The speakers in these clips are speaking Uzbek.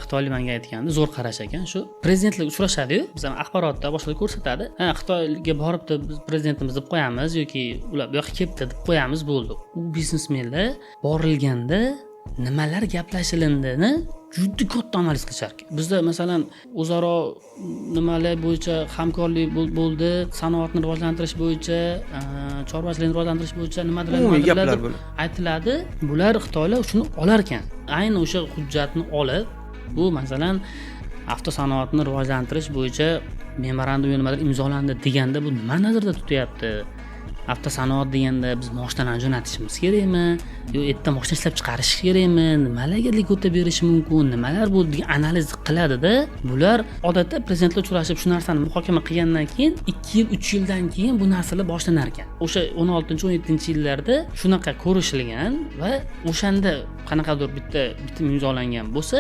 xitoylik menga aytgandi, zo'r qarash ekan. Shu prezidentlar uchrashadi-yu, bizning axborotda boshqa ko'rsatadi. Xitoyga boribdi, biz prezidentimiz deb qo'yamiz yoki ular bu yoqqa kelibdi deb qo'yamiz, bo'ldi. U biznesmenlar borilganda nimalar gaplashilindini juda katta analiz qilishar ekan. Bizda masalan o'zaro nimalar bo'yicha hamkorlik bo'ldi, sanoatni rivojlantirish bo'yicha, chorvachilikni rivojlantirish bo'yicha nimadir aytiladi. Bular Xitoylar shuni olar ekan. Ayni o'sha hujjatni olib, bu masalan avtosanoatni rivojlantirish bo'yicha memorandum nimadir imzolandi deganda bu nima nazarda tutyapti? Avtosanoat deganda biz moshinalarni jo'natishimiz kerakmi? Yo erta moshina ishlab chiqarish kerakmi? Nimalarga likota berish mumkin? Nimalar bu degan analiz qiladida, bular odatda prezidentlar uchrashib shu narsani muhokama qilgandan keyin 2 yil, 3 yildan keyin bu narsalar boshlanar ekan. O'sha 16-17-yillarda shunaqa ko'rishilgan va o'shanda qanaqadir bitta imzolangan bo'lsa,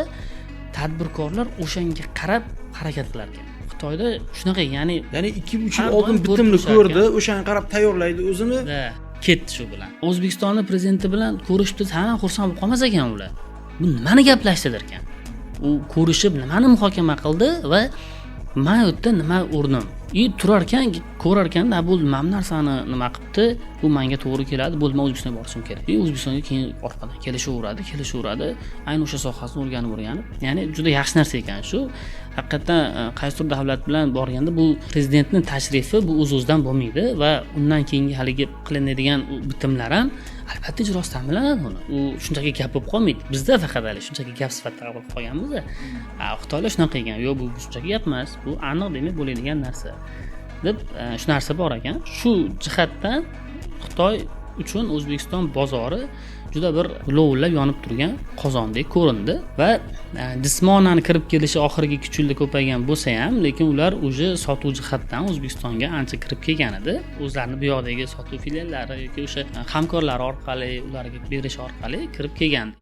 tadbirkorlar o'shanga qarab harakat qilar ekan. Xitoyda shunaqa, ya'ni 2-3 yil oldin bitimni ko'rdi, o'shanga qarab tayyorlaydi o'zini. Ketdi shu bilan. O'zbekistonning prezidenti bilan ko'rishdi, hamma xursand bo'lib qolmas ekan ular. Bu nimani gaplashdilar ekan? U ko'rishib nimani muhokama qildi va men u yerda nima o'rnim? Turar ekan, ko'rar ekan, bu nima narsani nima qilibdi? Bu menga to'g'ri keladi, bo'lma O'zbekistonga borishim kerak. O'zbekistonga keyin orqadan kelishaveradi. Ayni o'sha sohasini o'rganib. Ya'ni juda yaxshi narsa ekan shu. Haqiqatan qaysidir davlat bilan borganda bu prezidentning tashrifi bu o'z-o'zidan bo'lmaydi va undan keyingi haligi qilinadigan bitimlar ham albatta ijrosi ta'minlanadi uni. U shunchaki gap bo'lib qolmaydi. Bizda faqat shunchaki gap sifatida qabul qilib qolganmiz. Xitoylar shunaqa ekan. Yo'q, bu shunchaki gap emas. Bu aniq demak bo'ladigan narsa deb shu narsa bor ekan. Shu jihatdan Xitoy uchun O'zbekiston bozori juda bir lovillab yonib turgan qozondek ko'rindi va jismonan kirib kelishi oxirgi 2 yilda ko'paygan bo'lsa ham, lekin ular o'sha sotuv jihatdan O'zbekistonga ancha kirib kelgan edi. O'zlarining bu yoqdagi sotuv filiallari yoki o'sha hamkorlar orqali ularga berish orqali kirib kelgan.